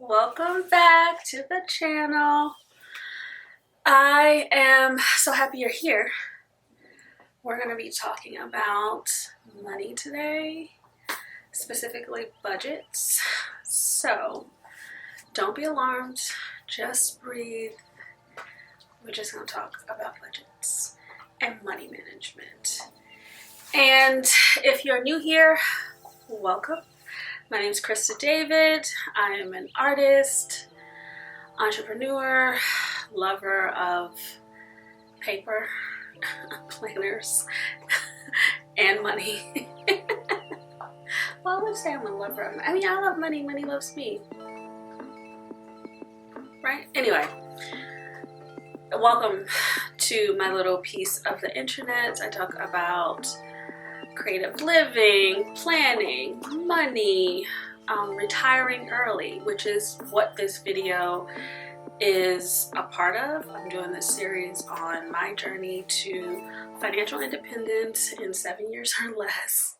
Welcome back to the channel. I am so happy you're here. We're going to be talking about money today, specifically budgets. So don't be alarmed, just breathe. We're just going to talk about budgets and money management. And if you're new here, welcome. My name is Krista David. I am an artist, entrepreneur, lover of paper, planners, and money. Well, I would say I'm a lover of, I love money, money loves me. Right? Anyway, welcome to my little piece of the internet. I talk about creative living, planning, money, retiring early, which is what this video is a part of. I'm doing this series on my journey to financial independence in 7 years or less.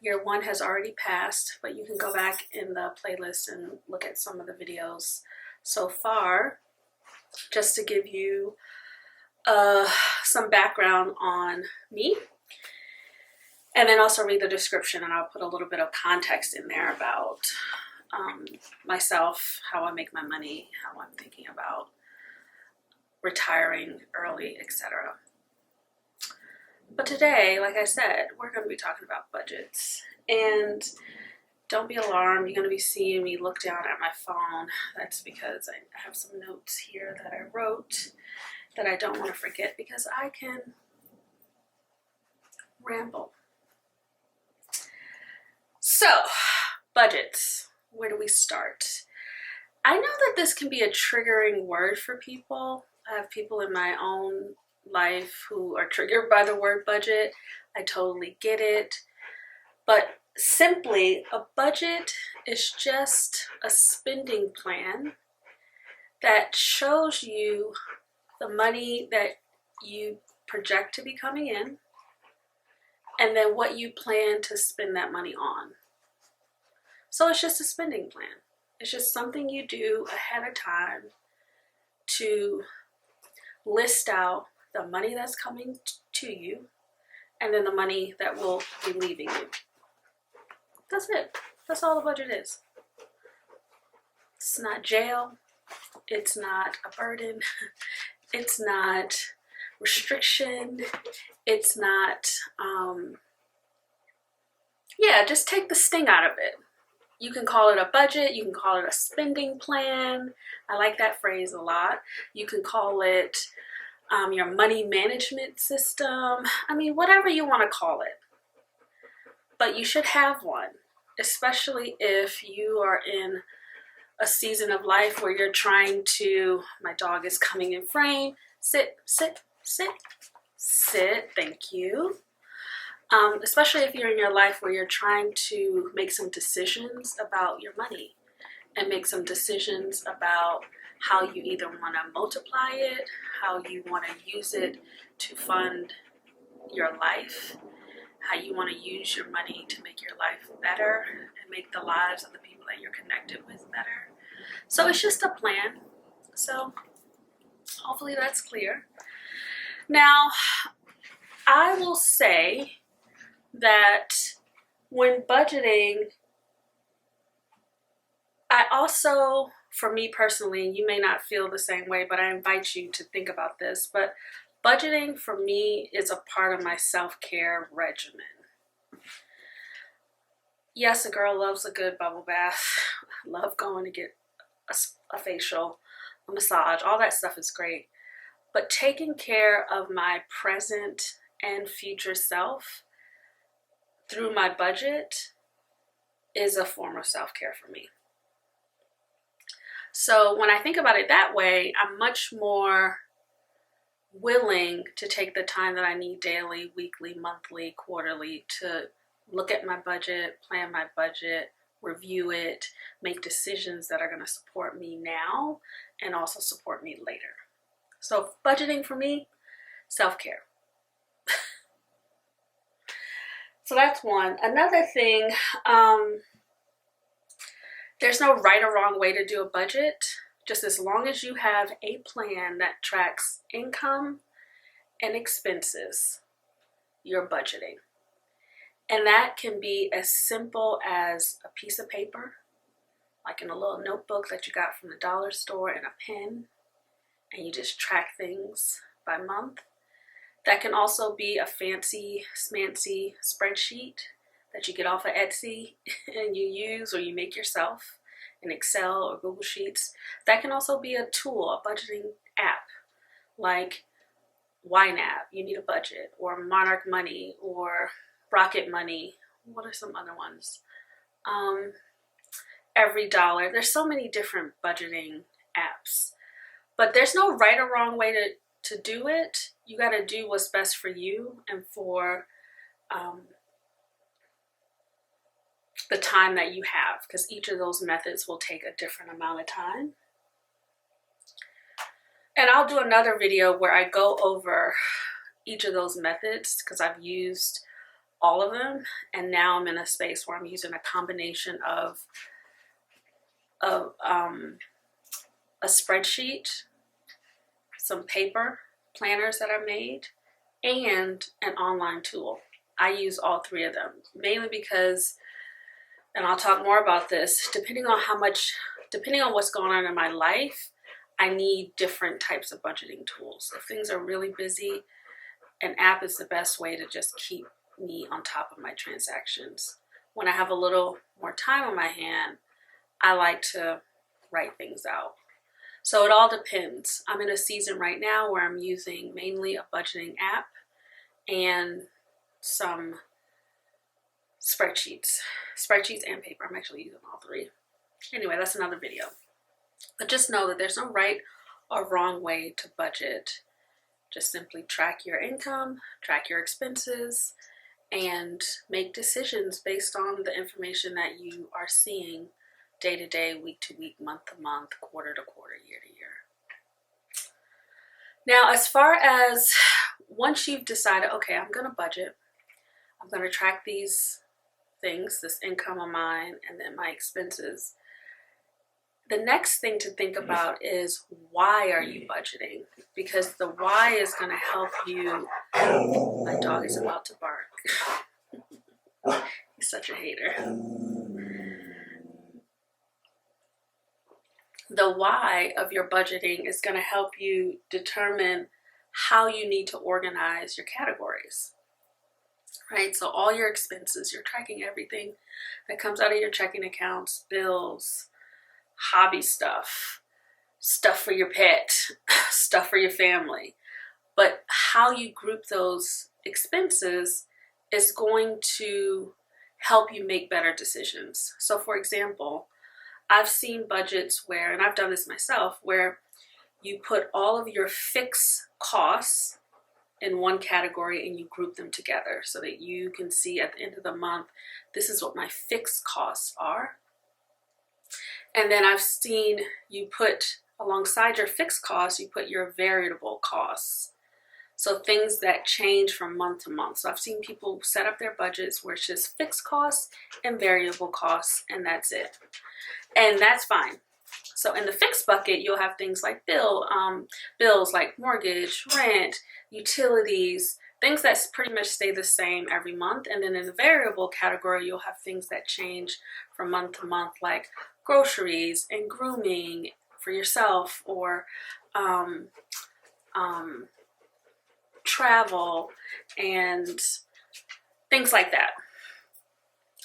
Year 1 has already passed, but you can go back in the playlist and look at some of the videos so far, just to give you some background on me. And then also read the description, and I'll put a little bit of context in there about myself, how I make my money, how I'm thinking about retiring early, etc. But today, like I said, we're going to be talking about budgets. And don't be alarmed, you're going to be seeing me look down at my phone. That's because I have some notes here that I wrote that I don't want to forget, because I can ramble. So, budgets. Where do we start? I know that this can be a triggering word for people. I have people in my own life who are triggered by the word budget. I totally get it. But simply, a budget is just a spending plan that shows you the money that you project to be coming in, and then what you plan to spend that money on. So it's just a spending plan. It's just something you do ahead of time to list out the money that's coming to you, and then the money that will be leaving you. That's it. That's all the budget is. It's not jail. It's not a burden. It's not restriction. It's not, just take the sting out of it. You can call it a budget. You can call it a spending plan. I like that phrase a lot. You can call it your money management system. Whatever you want to call it. But you should have one, especially if you are in a season of life where you're trying to, my dog is coming in frame, sit, sit, sit, sit, thank you. Especially if you're in your life where you're trying to make some decisions about your money and make some decisions about how you either want to multiply it, how you want to use it to fund your life, how you want to use your money to make your life better and make the lives of the people that you're connected with better. So it's just a plan. So hopefully that's clear. Now, I will say that when budgeting, I also, for me personally, you may not feel the same way, but I invite you to think about this, but budgeting for me is a part of my self-care regimen. Yes, a girl loves a good bubble bath. I love going to get a facial, a massage, all that stuff is great. But taking care of my present and future self through my budget is a form of self-care for me. So when I think about it that way, I'm much more willing to take the time that I need daily, weekly, monthly, quarterly to look at my budget, plan my budget, review it, make decisions that are going to support me now and also support me later. So budgeting for me, self-care. So that's one. Another thing There's no right or wrong way to do a budget, just as long as you have a plan that tracks income and expenses, you're budgeting. And that can be as simple as a piece of paper, like in a little notebook that you got from the dollar store, and a pen, and you just track things by month. That can also be a fancy smancy spreadsheet that you get off of Etsy and you use or you make yourself in Excel or Google Sheets. That can also be a tool, a budgeting app like YNAB, you need a budget, or Monarch Money, or Rocket Money. What are some other ones? Every Dollar. There's so many different budgeting apps, but there's no right or wrong way to do it. You got to do what's best for you and for the time that you have, because each of those methods will take a different amount of time. And I'll do another video where I go over each of those methods because I've used all of them, and now I'm in a space where I'm using a combination of a spreadsheet, some paper planners that I made, and an online tool. I use all three of them, mainly because, and I'll talk more about this, depending on what's going on in my life, I need different types of budgeting tools. If things are really busy, an app is the best way to just keep me on top of my transactions. When I have a little more time on my hand, I like to write things out. So it all depends. I'm in a season right now where I'm using mainly a budgeting app and some spreadsheets and paper. I'm actually using all three. Anyway, that's another video. But just know that there's no right or wrong way to budget. Just simply track your income, track your expenses, and make decisions based on the information that you are seeing day to day, week to week, month to month, quarter to quarter, year to year. Now, as far as once you've decided, okay, I'm going to budget, I'm going to track these things, this income of mine, and then my expenses. The next thing to think about is, why are you budgeting? Because the why is going to help you. My dog is about to bark. He's such a hater. The why of your budgeting is going to help you determine how you need to organize your categories. Right? So all your expenses, you're tracking everything that comes out of your checking accounts, bills, hobby stuff, stuff for your pet, stuff for your family. But how you group those expenses is going to help you make better decisions. So for example, I've seen budgets where, and I've done this myself, where you put all of your fixed costs in one category and you group them together so that you can see at the end of the month, this is what my fixed costs are. And then I've seen you put alongside your fixed costs, you put your variable costs. So things that change from month to month. So I've seen people set up their budgets where it's just fixed costs and variable costs, and that's it. And that's fine. So in the fixed bucket, you'll have things like bills like mortgage, rent, utilities, things that pretty much stay the same every month. And then in the variable category, you'll have things that change from month to month, like groceries and grooming for yourself, or travel and things like that.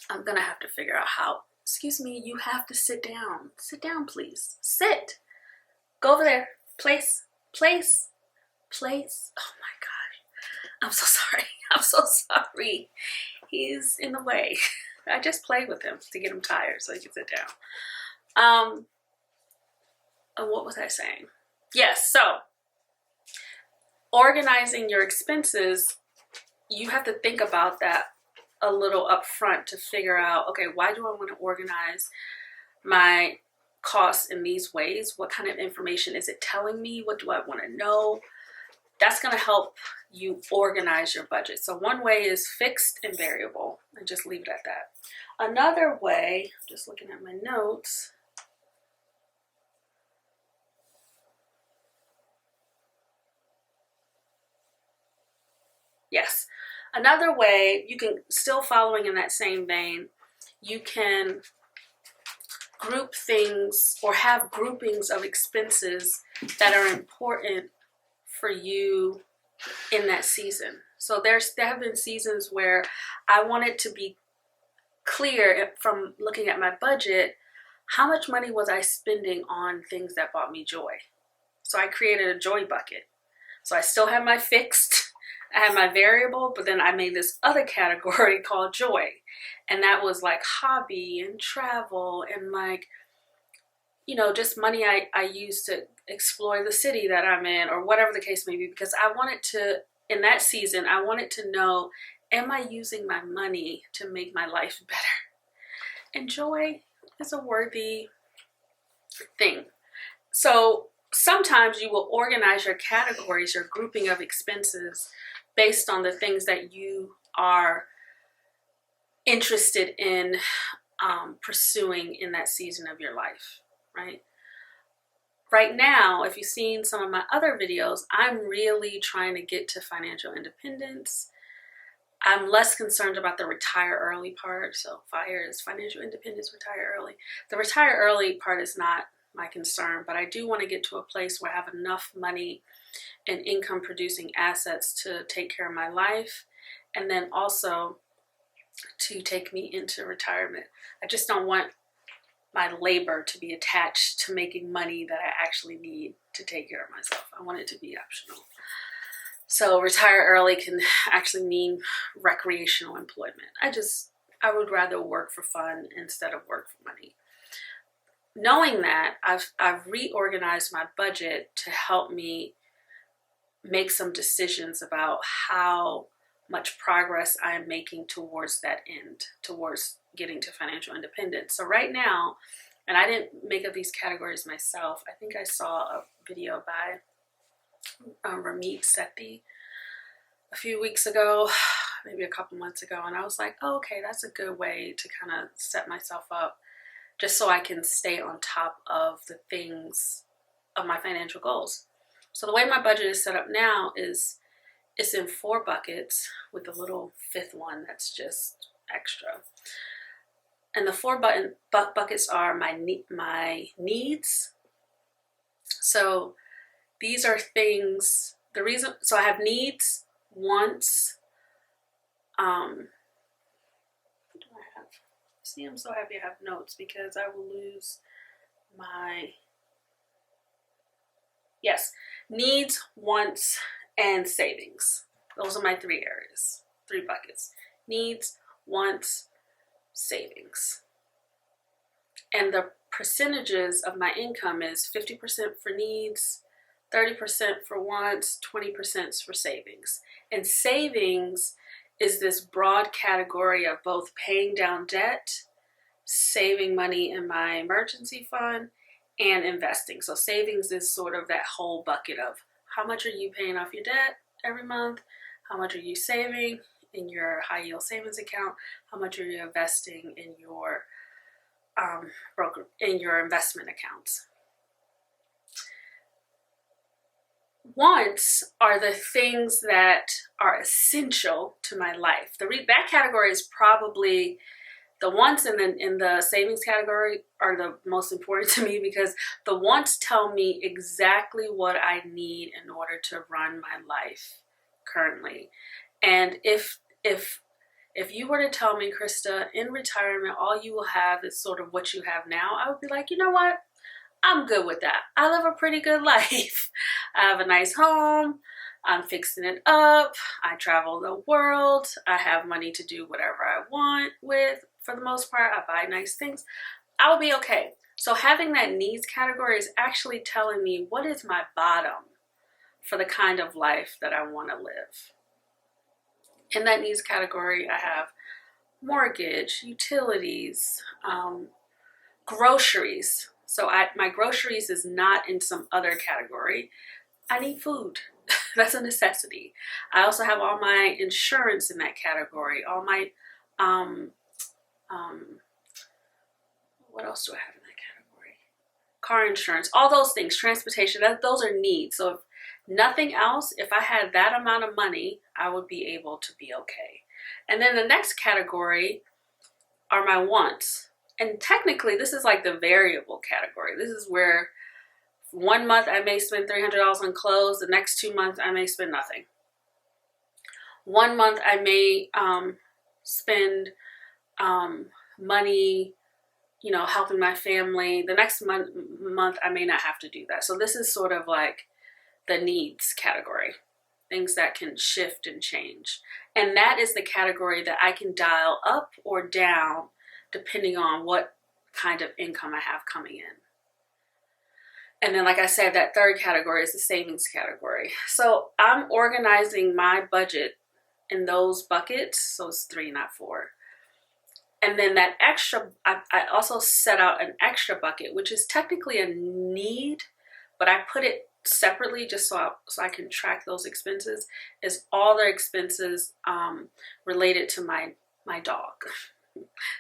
I'm gonna have to figure out how. Excuse me, you have to sit down. Sit down, please. Sit. Go over there. Place. Oh my gosh. I'm so sorry. I'm so sorry. He's in the way. I just played with him to get him tired so he can sit down. And what was I saying? Yes, so organizing your expenses, you have to think about that a little up front to figure out, okay, why do I want to organize my costs in these ways? What kind of information is it telling me? What do I want to know? That's going to help you organize your budget. So one way is fixed and variable. I just leave it at that. Another way, just looking at my notes, yes, another way, you can, still following in that same vein, you can group things or have groupings of expenses that are important for you in that season. So there have been seasons where I wanted to be clear from looking at my budget, how much money was I spending on things that brought me joy? So I created a joy bucket. So I still have my fixed, I have my variable, but then I made this other category called joy. And that was like hobby and travel and like, you know, just money I use to explore the city that I'm in or whatever the case may be, because I wanted to, in that season, I wanted to know, am I using my money to make my life better? And joy is a worthy thing. So sometimes you will organize your categories, your grouping of expenses based on the things that you are interested in pursuing in that season of your life, right? Right now, if you've seen some of my other videos, I'm really trying to get to financial independence. I'm less concerned about the retire early part. So FIRE is financial independence, retire early. The retire early part is not my concern, but I do want to get to a place where I have enough money and income producing assets to take care of my life, and then also to take me into retirement. I just don't want my labor to be attached to making money that I actually need to take care of myself. I want it to be optional. So retire early can actually mean recreational employment. I would rather work for fun instead of work for money. Knowing that, I've reorganized my budget to help me make some decisions about how much progress I am making towards that end, towards getting to financial independence. So right now, and I didn't make up these categories myself, I think I saw a video by Ramit Sethi a few weeks ago, maybe a couple months ago, and I was like, oh, okay, that's a good way to kind of set myself up just so I can stay on top of the things of my financial goals. So the way my budget is set up now is it's in 4 buckets with a little 5th one that's just extra. And the 4 buckets are my needs. So these are things, so I have needs, wants, what do I have? See, I'm so happy I have notes because I will lose my, yes, needs, wants, and savings. Those are my 3 areas, 3 buckets. Needs, wants, savings. And the percentages of my income is 50% for needs, 30% for wants, 20% for savings. And savings is this broad category of both paying down debt, saving money in my emergency fund, and investing. So savings is sort of that whole bucket of how much are you paying off your debt every month? How much are you saving in your high yield savings account? How much are you investing in your investment accounts? Wants are the things that are essential to my life. That category is probably the wants, and then in the savings category are the most important to me because the wants tell me exactly what I need in order to run my life currently. And if you were to tell me, Krista, in retirement, all you will have is sort of what you have now, I would be like, you know what? I'm good with that. I live a pretty good life. I have a nice home. I'm fixing it up. I travel the world. I have money to do whatever I want with, for the most part. I buy nice things. I'll be okay. So having that needs category is actually telling me what is my bottom for the kind of life that I want to live. In that needs category, I have mortgage, utilities, groceries. So my groceries is not in some other category. I need food. That's a necessity. I also have all my insurance in that category, all my Um, what else do I have in that category? Car insurance, all those things, transportation, those are needs. So if nothing else, if I had that amount of money, I would be able to be okay. And then the next category are my wants. And technically, this is like the variable category. This is where 1 month I may spend $300 on clothes. The next 2 months I may spend nothing. 1 month I may spend money, you know, helping my family. The next month I may not have to do that. So this is sort of like the needs category, things that can shift and change. And that is the category that I can dial up or down depending on what kind of income I have coming in. And then, like I said, that third category is the savings category. So I'm organizing my budget in those buckets. So it's 3, not 4. And then that extra, I also set out an extra bucket, which is technically a need, but I put it separately just so I can track those expenses, is all the expenses related to my dog.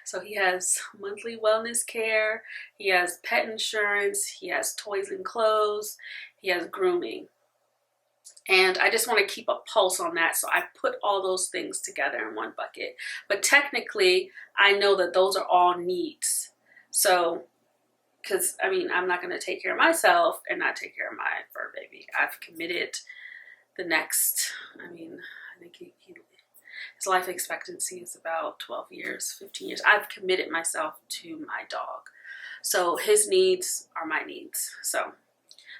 So he has monthly wellness care, he has pet insurance, he has toys and clothes, he has grooming. And I just want to keep a pulse on that. So I put all those things together in one bucket. But technically, I know that those are all needs. So, because I mean, I'm not going to take care of myself and not take care of my fur baby. I've committed the next, I think his life expectancy is about 12 years, 15 years. I've committed myself to my dog. So his needs are my needs. So,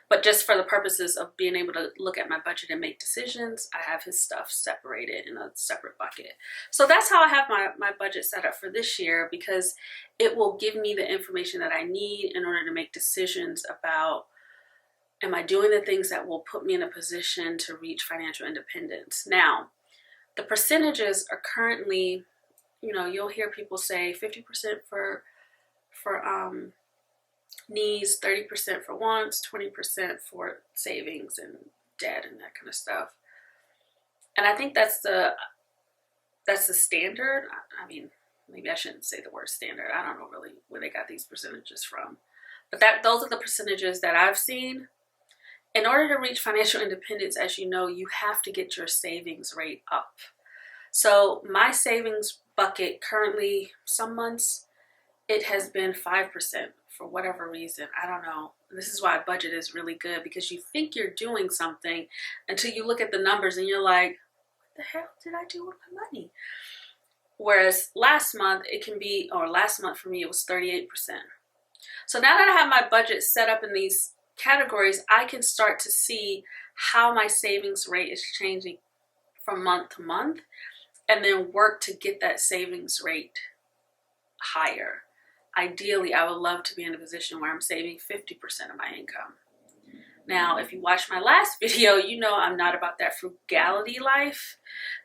but just for the purposes of being able to look at my budget and make decisions, I have his stuff separated in a separate bucket. So that's how I have my budget set up for this year, because it will give me the information that I need in order to make decisions about, am I doing the things that will put me in a position to reach financial independence? Now, the percentages are currently, you know, you'll hear people say 50% for needs, 30% for wants, 20% for savings and debt and that kind of stuff. And I think that's the standard. I mean, maybe I shouldn't say the word standard. I don't know really where they got these percentages from. But those are the percentages that I've seen. In order to reach financial independence, as you know, you have to get your savings rate up. So my savings bucket currently, some months, it has been 5% for whatever reason. I don't know. This is why a budget is really good, because you think you're doing something until you look at the numbers and you're like, what the hell did I do with my money? Whereas last month for me, it was 38%. So now that I have my budget set up in these categories, I can start to see how my savings rate is changing from month to month, and then work to get that savings rate higher. Ideally, I would love to be in a position where I'm saving 50% of my income. Now, if you watched my last video, you know I'm not about that frugality life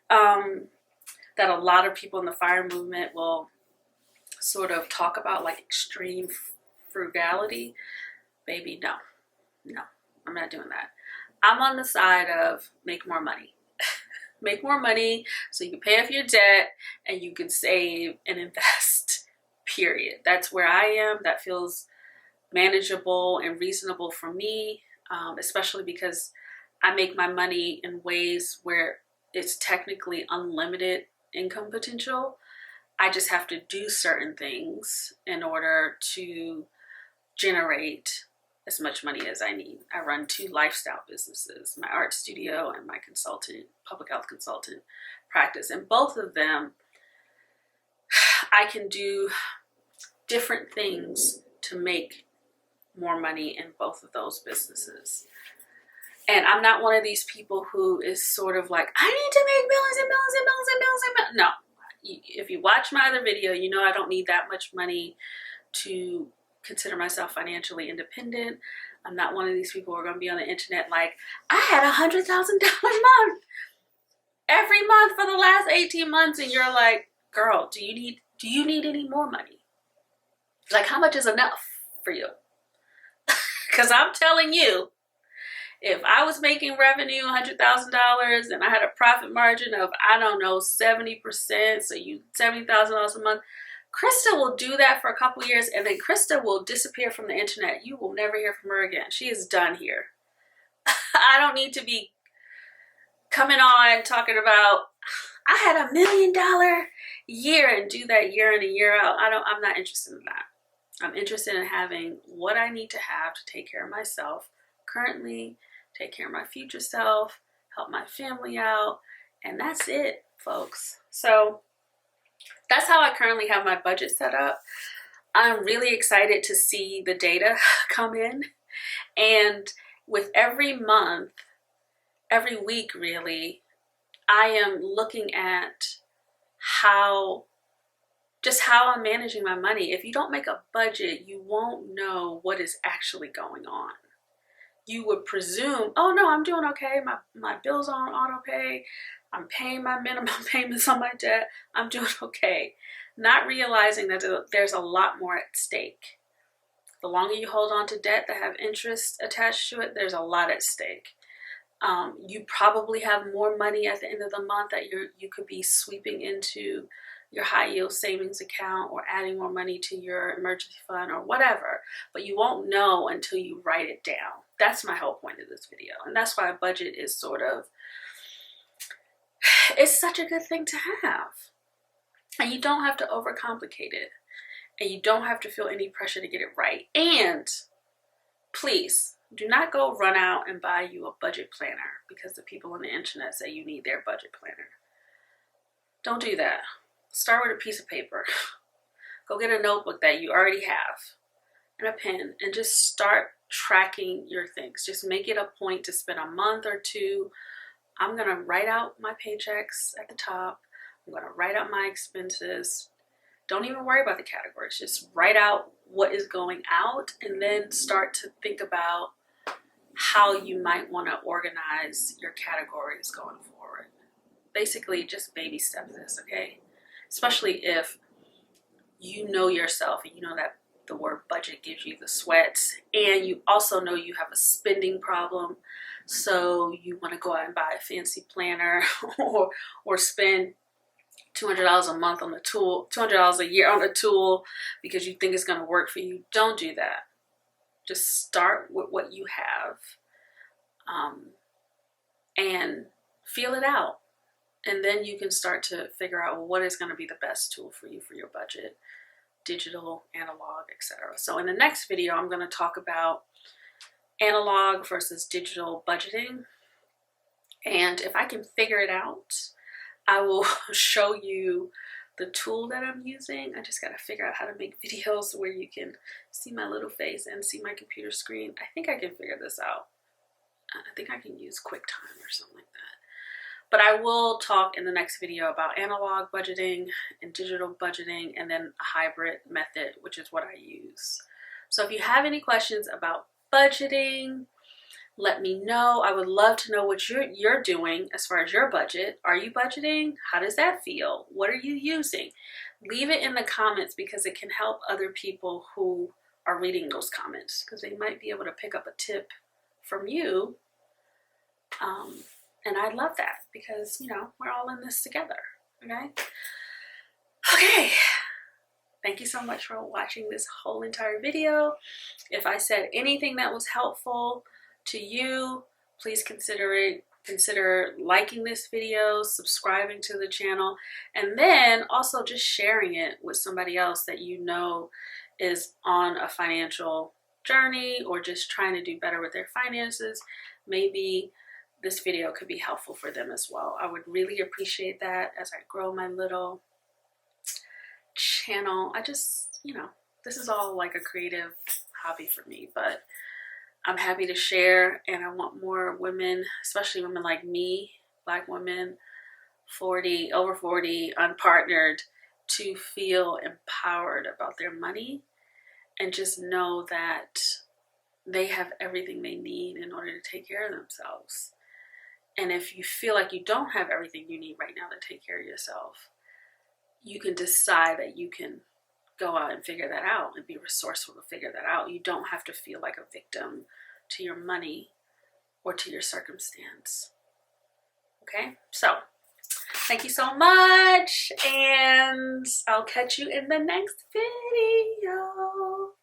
that a lot of people in the FIRE movement will sort of talk about, like extreme frugality. Baby, no, I'm not doing that. I'm on the side of make more money. Make more money so you can pay off your debt and you can save and invest, period. That's where I am. That feels manageable and reasonable for me, especially because I make my money in ways where it's technically unlimited income potential. I just have to do certain things in order to generate as much money as I need. I run 2 lifestyle businesses, my art studio and my public health consultant practice. And both of them, I can do different things to make more money in both of those businesses. And I'm not one of these people who is sort of like, I need to make millions and millions and millions and millions and millions. No. If you watch my other video, you know I don't need that much money to consider myself financially independent. I'm not one of these people who are going to be on the internet like, I had $100,000 a month every month for the last 18 months. And you're like, girl, do you need any more money? Like, how much is enough for you? Because I'm telling you, If I was making revenue $100,000 and I had a profit margin of, I don't know, 70%, so you $70,000 a month, Krista will do that for a couple years, and then Krista will disappear from the internet. You will never hear from her again. She is done here. I don't need to be coming on talking about, I had $1 million year and do that year in and year out. I'm not interested in that. I'm interested in having what I need to have to take care of myself currently, take care of my future self, help my family out, and that's it, folks. So that's how I currently have my budget set up. I'm really excited to see the data come in, and with every month, every week really, I am looking at how I'm managing my money. If you don't make a budget, you won't know what is actually going on. You would presume, oh no, I'm doing okay. My bills are on auto pay. I'm paying my minimum payments on my debt. I'm doing okay. Not realizing that there's a lot more at stake. The longer you hold on to debt that have interest attached to it, there's a lot at stake. You probably have more money at the end of the month that you could be sweeping into your high yield savings account or adding more money to your emergency fund or whatever, but you won't know until you write it down. That's my whole point of this video. And that's why a budget is it's such a good thing to have. And you don't have to overcomplicate it. And you don't have to feel any pressure to get it right. And please, do not go run out and buy you a budget planner because the people on the internet say you need their budget planner. Don't do that. Start with a piece of paper. Go get a notebook that you already have and a pen and just start tracking your things. Just make it a point to spend a month or two. I'm going to write out my paychecks at the top. I'm going to write out my expenses. Don't even worry about the categories. Just write out what is going out and then start to think about how you might want to organize your categories going forward. Basically, just baby step this, okay? Especially if you know yourself and you know that the word budget gives you the sweats, and you also know you have a spending problem, so you want to go out and buy a fancy planner or spend $200 a month on a tool, $200 a year on a tool because you think it's going to work for you. Don't do that. Just start with what you have and feel it out. And then you can start to figure out, well, what is going to be the best tool for you for your budget, digital, analog, etc. So in the next video, I'm going to talk about analog versus digital budgeting. And if I can figure it out, I will show you the tool that I'm using. I just got to figure out how to make videos where you can see my little face and see my computer screen. I think I can figure this out. I think I can use QuickTime or something like that. But I will talk in the next video about analog budgeting and digital budgeting, and then a hybrid method, which is what I use. So if you have any questions about budgeting, let me know. I would love to know what you're doing as far as your budget. Are you budgeting? How does that feel? What are you using? Leave it in the comments because it can help other people who are reading those comments, because they might be able to pick up a tip from you. And I'd love that because, you know, we're all in this together, okay? Okay. Thank you so much for watching this whole entire video. If I said anything that was helpful to you, please consider liking this video, subscribing to the channel, and then also just sharing it with somebody else that you know is on a financial journey or just trying to do better with their finances. Maybe this video could be helpful for them as well. I would really appreciate that as I grow my little channel. I just, you know, this is all like a creative hobby for me, but I'm happy to share, and I want more women, especially women like me, Black women, over 40, unpartnered, to feel empowered about their money and just know that they have everything they need in order to take care of themselves. And if you feel like you don't have everything you need right now to take care of yourself, you can decide that you can go out and figure that out and be resourceful to figure that out. You don't have to feel like a victim to your money or to your circumstance. Okay, so thank you so much, and I'll catch you in the next video.